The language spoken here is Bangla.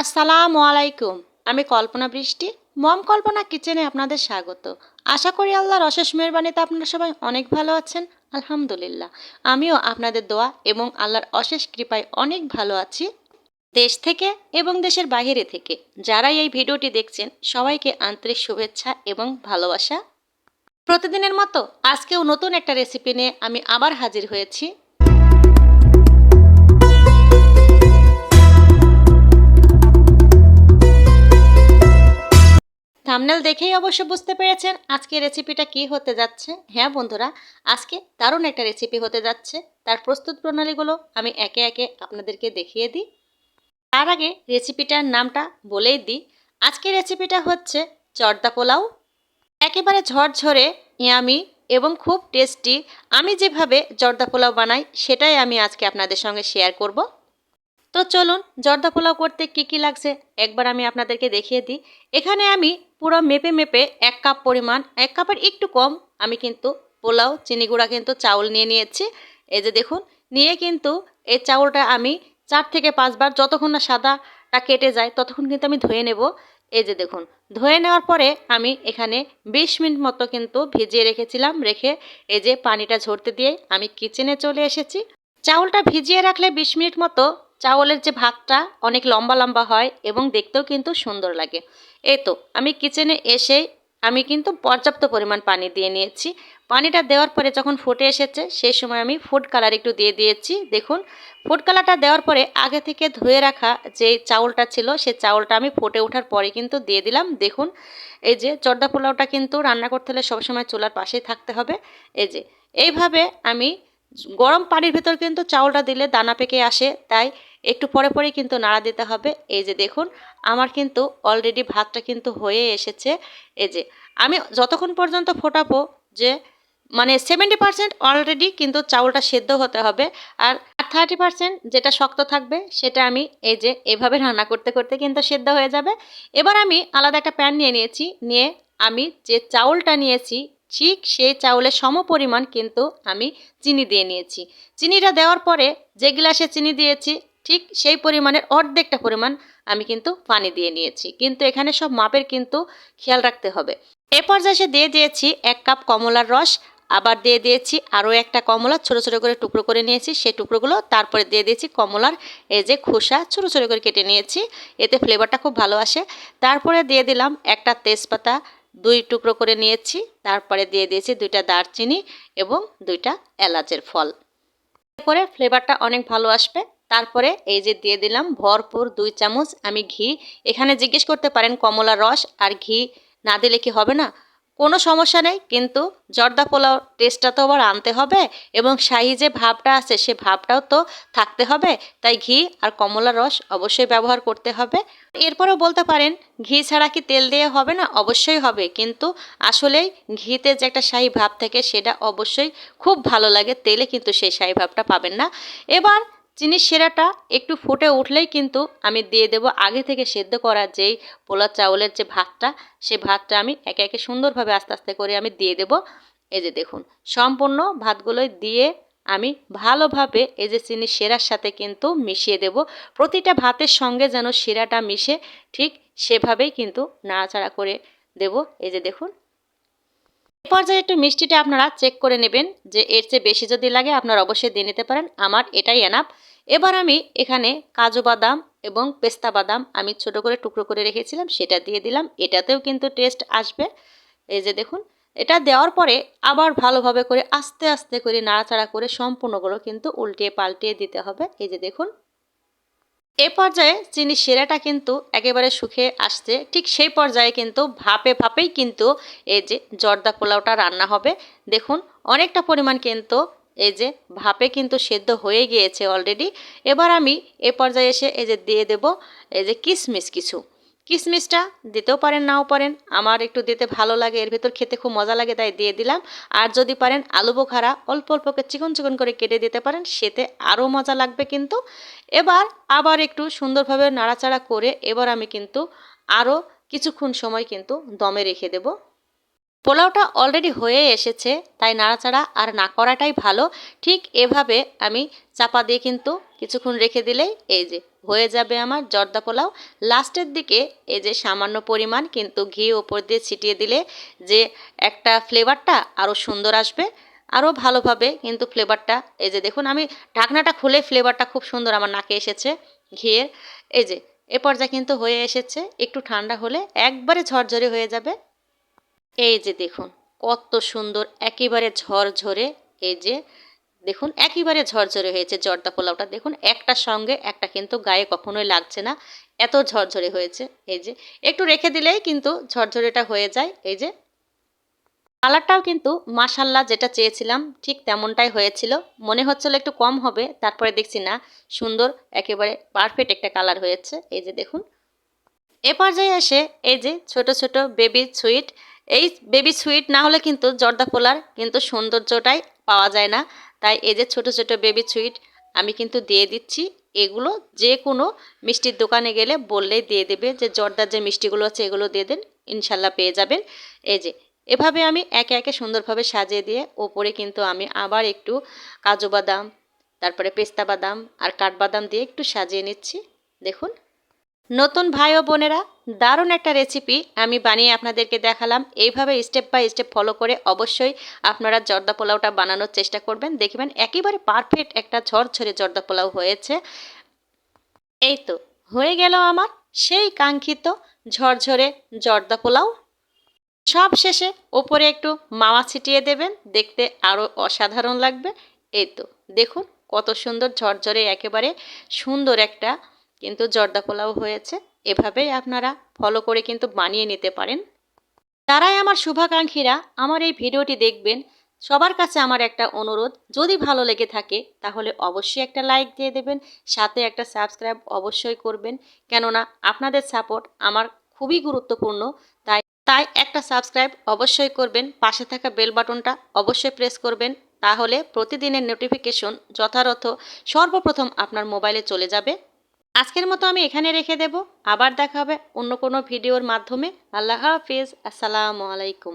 আসসালামু আলাইকুম। আমি কল্পনা বৃষ্টি, মম কল্পনা কিচেনে আপনাদের স্বাগত। আশা করি আল্লাহর অশেষ মেহেরবানিতে আপনারা সবাই অনেক ভালো আছেন। আলহামদুলিল্লাহ, আমিও আপনাদের দোয়া এবং আল্লাহর অশেষ কৃপায় অনেক ভালো আছি। দেশ থেকে এবং দেশের বাইরে থেকে যারাই এই ভিডিওটি দেখছেন সবাইকে আন্তরিক শুভেচ্ছা এবং ভালোবাসা। প্রতিদিনের মতো আজকেও নতুন একটা রেসিপি নিয়ে আমি আবার হাজির হয়েছি। থাম্বনেল দেখেই অবশ্য বুঝতে পেরেছেন আজকে রেসিপিটা কি হতে যাচ্ছে। হ্যাঁ বন্ধুরা, আজকে দারুণ একটা রেসিপি হতে যাচ্ছে। তার প্রস্তুত প্রণালীগুলো আমি একে একে আপনাদেরকে দেখিয়ে দিই। তার আগে রেসিপিটার নামটা বলেই দিই। আজকের রেসিপিটা হচ্ছে জর্দা পোলাও। একেবারে ঝরঝরে, ইয়ামি এবং খুব টেস্টি। আমি যেভাবে জর্দা পোলাও বানাই সেটাই আমি আজকে আপনাদের সঙ্গে শেয়ার করব। তো চলুন, জর্দা পোলাও করতে কি কি লাগছে একবার আমি আপনাদেরকে দেখিয়ে দিই। এখানে আমি পুরো মেপে মেপে 1 কাপ পরিমাণ, 1 কাপের একটু কম আমি কিন্তু পোলাও চিনি গুঁড়া কিন্তু চাউল নিয়ে নিয়েছি। এই যে দেখুন, নিয়ে কিন্তু এই চাউলটা আমি 4 থেকে 5 বার, যতক্ষণ না সাদাটা কেটে যায় ততক্ষণ কিন্তু আমি ধুয়ে নেব। এই যে দেখুন, ধুয়ে নেওয়ার পরে আমি এখানে 20 মিনিট মতো কিন্তু ভিজিয়ে রেখেছিলাম। রেখে এই যে পানিটা ঝরতে দিয়ে আমি কিচেনে চলে এসেছি। চাউলটা ভিজিয়ে রাখলে 20 মিনিট মতো চাউলের যে ভাতটা অনেক লম্বা লম্বা হয় এবং দেখতেও কিন্তু সুন্দর লাগে। এই তো আমি কিচেনে এসেই আমি কিন্তু পর্যাপ্ত পরিমাণ পানি দিয়ে নিয়েছি। পানিটা দেওয়ার পরে যখন ফুটে এসেছে সেই সময় আমি ফুড কালার একটু দিয়ে দিয়েছি। দেখুন, ফুড কালারটা দেওয়ার পরে আগে থেকে ধুয়ে রাখা যে চাউলটা ছিল সেই চাউলটা আমি ফুটে ওঠার পরে কিন্তু দিয়ে দিলাম। দেখুন, এই যে জর্দা পোলাওটা কিন্তু রান্না করতে হলে সবসময় চুলার পাশেই থাকতে হবে। এই যে এইভাবে আমি গরম পানির ভেতর কিন্তু চাউলটা দিলে দানা পেকে আসে, তাই একটু পরে পরেই কিন্তু নাড়া দিতে হবে। এই যে দেখুন, আমার কিন্তু অলরেডি ভাতটা কিন্তু হয়ে এসেছে। এই যে আমি যতক্ষণ পর্যন্ত ফোটাবো, যে মানে 70% অলরেডি কিন্তু চাউলটা সেদ্ধ হতে হবে, আর 30% যেটা শক্ত থাকবে সেটা আমি এই যে এভাবে রান্না করতে করতে কিন্তু সেদ্ধ হয়ে যাবে। এবার আমি আলাদা একটা প্যান নিয়ে নিয়েছি। নিয়ে আমি যে চাউলটা নিয়েছি ঠিক সেই চাউলের সমপরিমাণ কিন্তু আমি চিনি দিয়ে নিয়েছি। চিনিটা দেওয়ার পরে যে গ্লাসে চিনি দিয়েছি ঠিক সেই পরিমাণের অর্ধেকটা পরিমাণ আমি কিন্তু পানি দিয়ে নিয়েছি। কিন্তু এখানে সব মাপের কিন্তু খেয়াল রাখতে হবে। এ পর্যায়ে দিয়ে দিয়েছি 1 কাপ কমলার রস। আবার দিয়ে দিয়েছি আরও একটা কমলা ছোট ছোট করে টুকরো করে নিয়েছি, সেই টুকরোগুলো। তারপরে দিয়ে দিয়েছি কমলার এই যে খোসা ছোট ছোট করে কেটে নিয়েছি, এতে ফ্লেভারটা খুব ভালো আসে। তারপরে দিয়ে দিলাম একটা তেজপাতা 2 টুকরো করে নিয়েছি। তারপরে দিয়ে দিয়েছি 2টা দারচিনি এবং 2টা এলাচের ফল। এরপরে ফ্লেভারটা অনেক ভালো আসবে। তারপরে এই যে দিয়ে দিলাম ভরপুর 2 চামচ আমি ঘি। এখানে জিজ্ঞেস করতে পারেন কমলার রস আর ঘি না দিলে কি হবে না? কোনো সমস্যা নেই, কিন্তু জর্দা পোলাও টেস্টটা তো আবার আনতে হবে এবং শাহি যে ভাবটা আছে সে ভাবটাও তো থাকতে হবে, তাই ঘি আর কমলার রস অবশ্যই ব্যবহার করতে হবে। এরপরেও বলতে পারেন ঘি ছাড়া কি তেল দিয়ে হবে না? অবশ্যই হবে, কিন্তু আসলেই ঘিতে যে একটা শাহি ভাব থাকে সেটা অবশ্যই খুব ভালো লাগে, তেলে কিন্তু সেই শাহি ভাবটা পাবেন না। এবার চিনির শিরাটা একটু ফুটে উঠলেই কিন্তু আমি দিয়ে দেব আগে থেকে সেদ্ধ করা যেই পোলাও চাউলের যে ভাতটা, সে ভাতটা আমি একে একে সুন্দরভাবে আস্তে আস্তে করে আমি দিয়ে দেব। এই যে দেখুন, সম্পূর্ণ ভাতগুলোই দিয়ে আমি ভালোভাবে এই যে চিনির শিরার সাথে কিন্তু মিশিয়ে দেব। প্রতিটা ভাতের সঙ্গে যেন শিরাটা মিশে, ঠিক সেভাবেই কিন্তু নাড়াচাড়া করে দেব। এই যে দেখুন, এ পর্যায়ে একটু মিষ্টিটা আপনারা চেক করে নেবেন, যে এর চেয়ে বেশি যদি লাগে আপনারা অবশ্যই দিয়ে নিতে পারেন। আমার এটাই এনাফ। এবার আমি এখানে কাজু বাদাম এবং পেস্তা বাদাম আমি ছোট করে টুকরো করে রেখেছিলাম, সেটা দিয়ে দিলাম। এটাতেও কিন্তু টেস্ট আসবে। এই যে দেখুন, এটা দেওয়ার পরে আবার ভালোভাবে করে আস্তে আস্তে করে নাড়াচাড়া করে সম্পূর্ণগুলো কিন্তু উল্টিয়ে পাল্টিয়ে দিতে হবে। এই যে দেখুন, এ পর্যায়ে চিনির শিরাটা কিন্তু একেবারে শুকিয়ে আসছে, ঠিক সেই পর্যায়ে কিন্তু ভাপে ভাপেই কিন্তু এই যে জর্দা পোলাওটা রান্না হবে। দেখুন, অনেকটা পরিমাণ কিন্তু এই যে ভাপে কিন্তু সেদ্ধ হয়ে গিয়েছে অলরেডি। এবার আমি এ পর্যায়ে এসে এই যে দিয়ে দেব এই যে কিশমিশ কিছু। কিশমিশটা দিতেও পারেন নাও পারেন, আমার একটু দিতে ভালো লাগে, এর ভেতর খেতে খুব মজা লাগে তাই দিয়ে দিলাম। আর যদি পারেন আলু বোখারা অল্প অল্প করে চিকন চিকন করে কেটে দিতে পারেন, সেতে আরও মজা লাগবে কিন্তু। এবার আবার একটু সুন্দরভাবে নাড়াচাড়া করে এবার আমি কিন্তু আরও কিছুক্ষণ সময় কিন্তু দমে রেখে দেব। পোলাওটা অলরেডি হয়ে এসেছে, তাই নাড়াচাড়া আর না করাটাই ভালো। ঠিক এভাবে আমি চাপা দিয়ে কিন্তু কিছুক্ষণ রেখে দিলেই এই যে হয়ে যাবে আমার জর্দা পোলাও। লাস্টের দিকে এই যে সামান্য পরিমাণ কিন্তু ঘি ওপর দিয়ে ছিটিয়ে দিলে যে একটা ফ্লেভারটা আরও সুন্দর আসবে, আরও ভালোভাবে কিন্তু ফ্লেভারটা। এই যে দেখুন আমি ঢাকনাটা খুলে ফ্লেভারটা খুব সুন্দর আমার নাকে এসেছে ঘিয়ের। এই যে এ পর্যায়ে কিন্তু হয়ে এসেছে, একটু ঠান্ডা হলে একবারে ঝরঝরে হয়ে যাবে। এই যে দেখুন কত সুন্দর একেবারে ঝরঝরে। এই যে দেখুন একেবারে ঝরঝরে হয়েছে জর্দা পোলাওটা। দেখুন একটার সঙ্গে একটা কিন্তু গায়ে কখনোই লাগছে না, এত ঝরঝরে হয়েছে। এই যে একটু রেখে দিলেই কিন্তু ঝরঝরেটা হয়ে যায়। এই যে কালারটাও কিন্তু মাশাল্লাহ যেটা চেয়েছিলাম ঠিক তেমনটাই হয়েছিল। মনে হচ্ছিল একটু কম হবে, তারপরে দেখছি না, সুন্দর একেবারে পারফেক্ট একটা কালার হয়েছে। এই যে দেখুন এ পর্যায়ে এসে এই যে ছোট ছোট বেবি সুইট, এই বেবি সুইট না হলে কিন্তু জর্দা পোলার কিন্তু সৌন্দর্যটাই পাওয়া যায় না। তাই এই যে ছোট ছোট বেবি সুইট আমি কিন্তু দিয়ে দিচ্ছি। এগুলো যে কোনো মিষ্টির দোকানে গেলে বললেই দিয়ে দেবে যে জর্দার যে মিষ্টিগুলো আছে এগুলো দিয়ে দেন, ইনশাল্লাহ পেয়ে যাবেন। এই যে এভাবে আমি একে একে সুন্দরভাবে সাজিয়ে দিয়ে ওপরে কিন্তু আমি আবার একটু কাজু বাদাম, তারপরে পেস্তা বাদাম আর কাঠবাদাম দিয়ে একটু সাজিয়ে নিচ্ছি। দেখুন নতুন ভাই ও বোনেরা, দারুণ একটা রেসিপি আমি বানিয়ে আপনাদেরকে দেখালাম। এইভাবে স্টেপ বাই স্টেপ ফলো করে অবশ্যই আপনারা জর্দা পোলাওটা বানানোর চেষ্টা করবেন, দেখবেন একেবারে পারফেক্ট একটা ঝরঝরে জর্দা পোলাও হয়েছে। এই তো হয়ে গেল আমার সেই কাঙ্ক্ষিত ঝরঝরে জর্দা পোলাও। সব শেষে ওপরে একটু মাওয়া ছিটিয়ে দেবেন, দেখতে আরও অসাধারণ লাগবে। এই তো দেখুন কত সুন্দর ঝরঝরে একেবারে সুন্দর একটা কিন্তু জর্দা পোলাও হয়েছে। এভাবেই আপনারা ফলো করে কিন্তু বানিয়ে নিতে পারেন। যারাই আমার শুভাকাঙ্ক্ষীরা আমার এই ভিডিওটি দেখবেন, সবার কাছে আমার একটা অনুরোধ, যদি ভালো লেগে থাকে তাহলে অবশ্যই একটা লাইক দিয়ে দেবেন, সাথে একটা সাবস্ক্রাইব অবশ্যই করবেন। কেননা আপনাদের সাপোর্ট আমার খুবই গুরুত্বপূর্ণ। তাই তাই একটা সাবস্ক্রাইব অবশ্যই করবেন, পাশে থাকা বেল বাটনটা অবশ্যই প্রেস করবেন, তাহলে প্রতিদিনের নোটিফিকেশন যথাযথ সর্বপ্রথম আপনার মোবাইলে চলে যাবে। আজকের মতো আমি এখানে রেখে দেব, আবার দেখা হবে অন্য কোনো ভিডিওর মাধ্যমে। আল্লাহ হাফিজ, আসসালামু আলাইকুম।